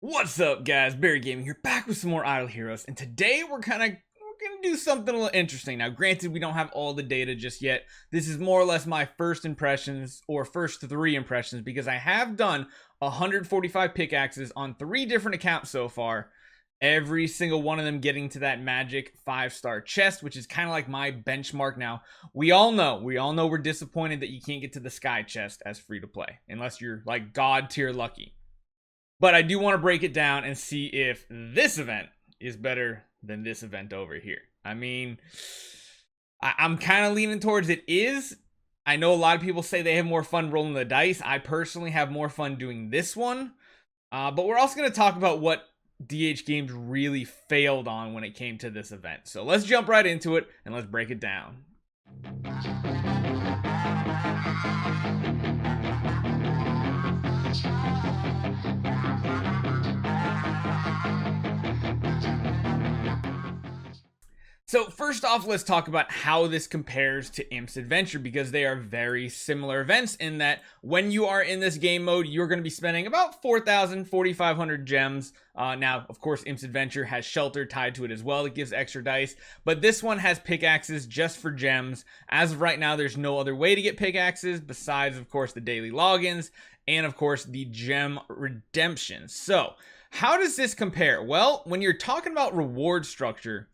What's up, guys? Barry Gaming here, back with some more Idle Heroes, and today we're gonna do something a little interesting. Now, granted, we don't have all the data just yet. This is more or less my first impressions, or first 3 impressions, because I have done 145 pickaxes on 3 different accounts so far. Every single one of them getting to that magic 5-star chest, which is kind of like my benchmark. Now, we all know we're disappointed that you can't get to the sky chest as free to play, unless you're like god tier lucky. But I do want to break it down and see if this event is better than this event over here. I mean, I'm kind of leaning towards it is. I know a lot of people say they have more fun rolling the dice. I personally have more fun doing this one. But we're also going to talk about what DH Games really failed on when it came to this event. So let's jump right into it and let's break it down. So first off, let's talk about how this compares to Imp's Adventure, because they are very similar events in that when you are in this game mode, you're going to be spending about 4,000, 4,500 gems. Now, of course, Imp's Adventure has Shelter tied to it as well. It gives extra dice, but this one has pickaxes just for gems. As of right now, there's no other way to get pickaxes besides, of course, the daily logins and, of course, the gem redemption. So how does this compare? Well, when you're talking about reward structure,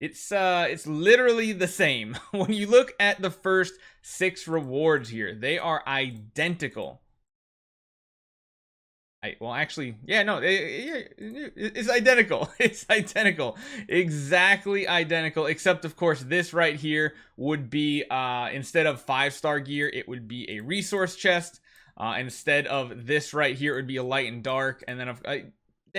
it's literally the same. When you look at the first 6 rewards here, they are identical. Well, actually, yeah, no, it's identical. It's identical, exactly identical. Except, of course, this right here would be instead of 5-star gear, it would be a resource chest. Instead of this right here, it would be a light and dark, and then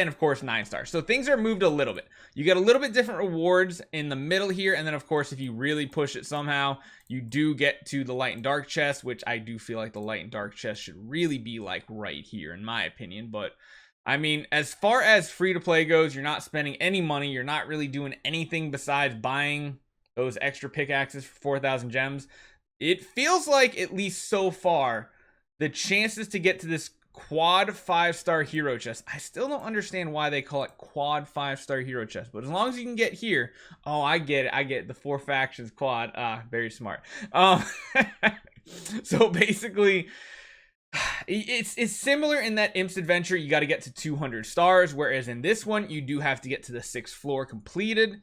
of course 9 stars. So things are moved a little bit. You get a little bit different rewards in the middle here, and then of course if you really push it somehow, you do get to the light and dark chest, which I do feel like the light and dark chest should really be like right here in my opinion. But I mean, as far as free to play goes, you're not spending any money, you're not really doing anything besides buying those extra pickaxes for 4,000 gems. It feels like, at least so far, the chances to get to this quad 5-star hero chest, I still don't understand why they call it quad 5-star hero chest, but as long as you can get here, oh, I get it, the 4 factions quad. Very smart. So basically, it's similar in that Imp's Adventure you got to get to 200 stars, whereas in this one you do have to get to the 6th floor completed.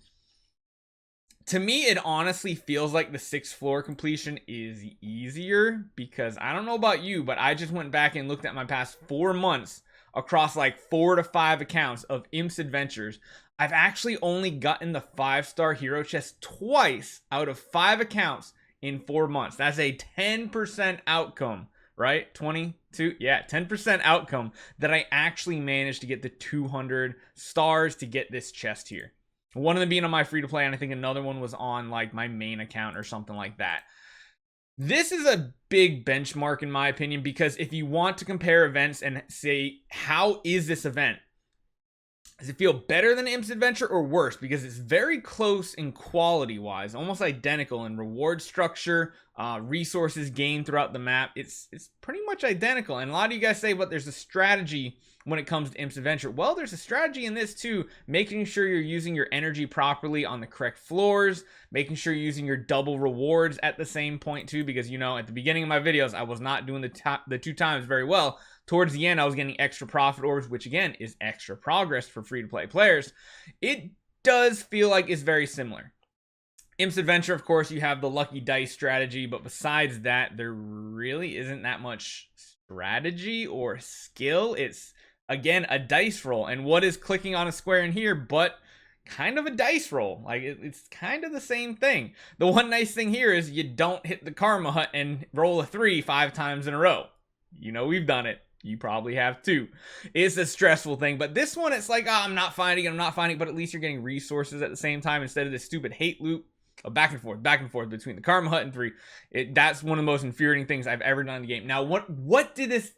To me, it honestly feels like the 6th floor completion is easier, because I don't know about you, but I just went back and looked at my past 4 months across like 4 to 5 accounts of Imp's Adventures. I've actually only gotten the 5-star hero chest twice out of 5 accounts in 4 months. That's a 10% outcome, right? 22, yeah, 10% outcome that I actually managed to get the 200 stars to get this chest here. One of them being on my free to play, and I think another one was on like my main account or something like that. This is a big benchmark in my opinion, because if you want to compare events and say, how is this event? Does it feel better than Imp's Adventure or worse? Because it's very close in quality wise, almost identical in reward structure, resources gained throughout the map. It's pretty much identical. And a lot of you guys say, but there's a strategy when it comes to Imp's Adventure. Well, there's a strategy in this too, making sure you're using your energy properly on the correct floors, making sure you're using your double rewards at the same point too, because you know, at the beginning of my videos, I was not doing the 2 times very well. Towards the end, I was getting extra profit orbs, which again is extra progress for free-to-play players. It does feel like it's very similar. Imp's Adventure, of course, you have the lucky dice strategy, but besides that, there really isn't that much strategy or skill. It's, again, a dice roll. And what is clicking on a square in here but kind of a dice roll? Like, it's kind of the same thing. The one nice thing here is you don't hit the karma hut and roll a 3 5 times in a row. You know, we've done it. You probably have too. It's a stressful thing, but this one, it's like, oh, I'm not finding, but at least you're getting resources at the same time instead of this stupid hate loop of back and forth between the Karma Hut and 3. That's one of the most infuriating things I've ever done in the game. Now, what did this?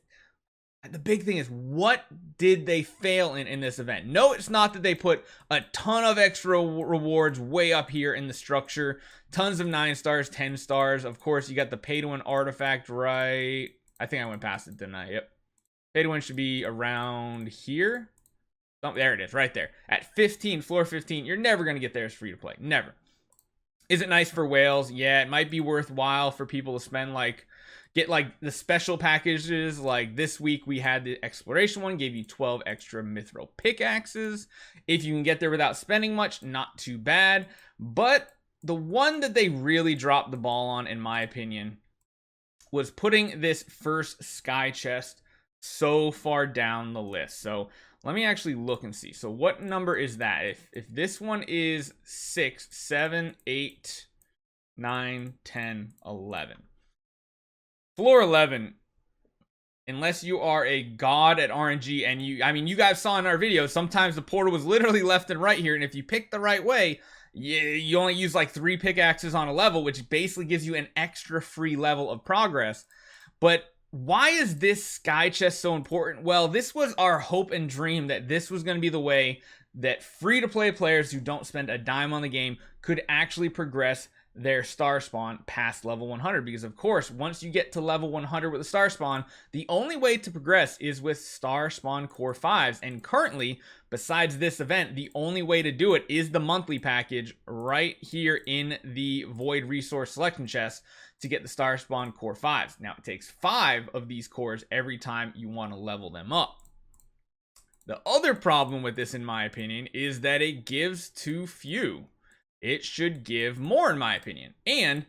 The big thing is, what did they fail in this event? No, it's not that they put a ton of extra rewards way up here in the structure. Tons of 9 stars, 10 stars. Of course, you got the pay-to-win artifact, right? I think I went past it, didn't I? Yep. Pay to win should be around here. Oh, there it is, right there. At 15, floor 15, you're never going to get there as free to play. Never. Is it nice for whales? Yeah, it might be worthwhile for people to spend get the special packages. Like this week we had the exploration one, gave you 12 extra mithril pickaxes. If you can get there without spending much, not too bad. But the one that they really dropped the ball on, in my opinion, was putting this first sky chest so far down the list. So let me actually look and see. So what number is that? If this one is 6, 7, 8, 9, 10, 11. Floor 11, unless you are a god at RNG, and you guys saw in our video, sometimes the portal was literally left and right here, and if you pick the right way, you only use like 3 pickaxes on a level, which basically gives you an extra free level of progress. But why is this sky chest so important? Well, this was our hope and dream that this was going to be the way that free-to-play players who don't spend a dime on the game could actually progress their Starspawn past level 100. Because, of course, once you get to level 100 with the Starspawn, the only way to progress is with Starspawn Core 5s. And currently, besides this event, the only way to do it is the monthly package right here in the Void Resource Selection chest to get the Starspawn Core 5s. Now, it takes 5 of these cores every time you want to level them up. The other problem with this, in my opinion, is that it gives too few. It should give more, in my opinion. And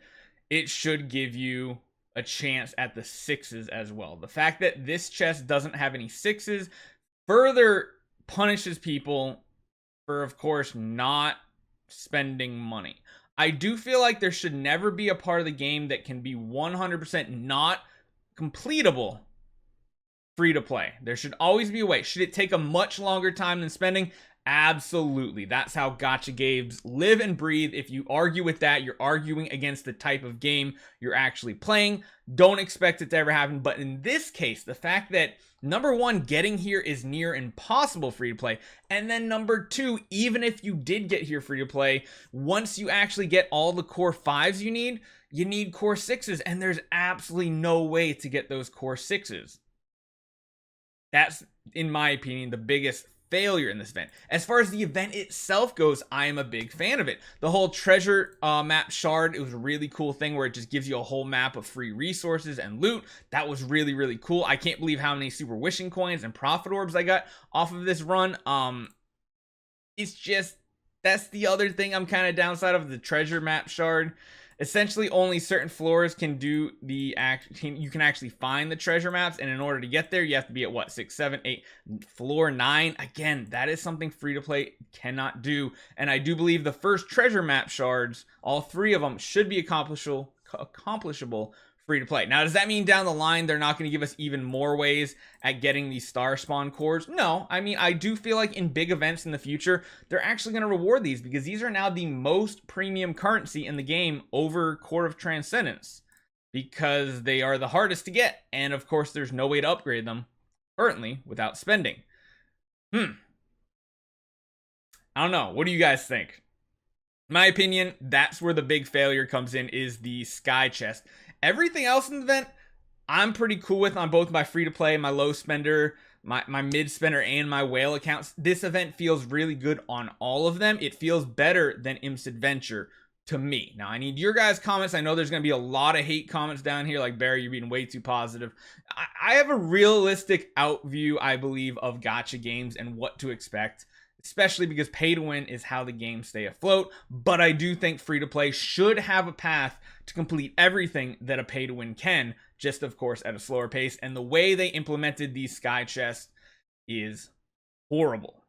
it should give you a chance at the 6s as well. The fact that this chest doesn't have any 6s further punishes people for, of course, not spending money. I do feel like there should never be a part of the game that can be 100% not completable free to play. There should always be a way. Should it take a much longer time than spending? Absolutely. That's how gacha games live and breathe. If you argue with that, you're arguing against the type of game you're actually playing. Don't expect it to ever happen. But in this case, the fact that number one, getting here is near impossible free to play. And then number two, even if you did get here free to play, once you actually get all the core 5s you need core 6s. And there's absolutely no way to get those core 6s. That's, in my opinion, the biggest failure in this event. As far as the event itself goes, I am a big fan of it. The whole treasure map shard, it was a really cool thing where it just gives you a whole map of free resources and loot. That was really, really cool. I can't believe how many super wishing coins and profit orbs I got off of this run. It's just, that's the other thing I'm kind of downside of the treasure map shard. Essentially, only certain floors can do the you can actually find the treasure maps, and in order to get there, you have to be at what, 6, 7, 8, floor 9. Again, that is something free to play cannot do. And I do believe the first treasure map shards, all 3 of them, should be accomplishable free to play. Now, does that mean down the line they're not going to give us even more ways at getting these Starspawn cores? No. I mean, I do feel like in big events in the future, they're actually going to reward these because these are now the most premium currency in the game over Core of Transcendence because they are the hardest to get. And of course, there's no way to upgrade them currently without spending. I don't know. What do you guys think? In my opinion, that's where the big failure comes in, is the sky chest. Everything else in the event, I'm pretty cool with on both my free-to-play, my low spender, my mid-spender, and my whale accounts. This event feels really good on all of them. It feels better than Imp's Adventure to me. Now, I need your guys' comments. I know there's going to be a lot of hate comments down here, like, Barry, you're being way too positive. I have a realistic outview, I believe, of gacha games and what to expect, especially because pay to win is how the games stay afloat. But I do think free to play should have a path to complete everything that a pay to win can, just of course at a slower pace. And the way they implemented these sky chests is horrible.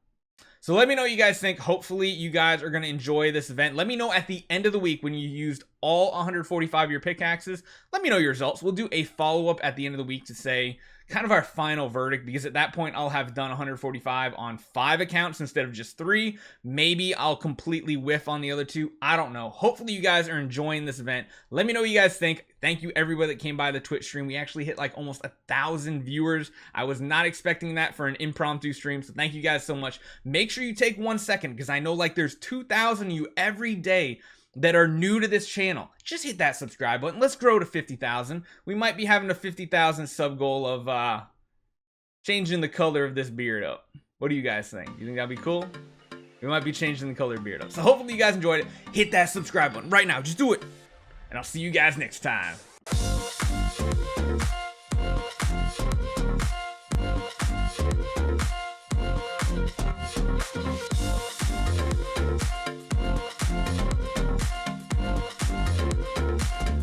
So let me know what you guys think. Hopefully you guys are going to enjoy this event. Let me know at the end of the week when you used all 145 of your pickaxes. Let me know your results. We'll do a follow-up at the end of the week to say kind of our final verdict, because at that point I'll have done 145 on 5 accounts instead of just 3. Maybe I'll completely whiff on the other 2. I don't know. Hopefully you guys are enjoying this event. Let me know what you guys think. Thank you everybody that came by the Twitch stream. We actually hit like almost 1,000 viewers. I was not expecting that for an impromptu stream, so thank you guys so much. Make sure you take 1 second, because I know like there's 2,000 of you every day that are new to this channel. Just hit that subscribe button. Let's grow to 50,000. We might be having a 50,000 sub goal of changing the color of this beard up. What do you guys think? You think that'd be cool? We might be changing the color beard up. So hopefully you guys enjoyed it. Hit that subscribe button right now. Just do it. And I'll see you guys next time.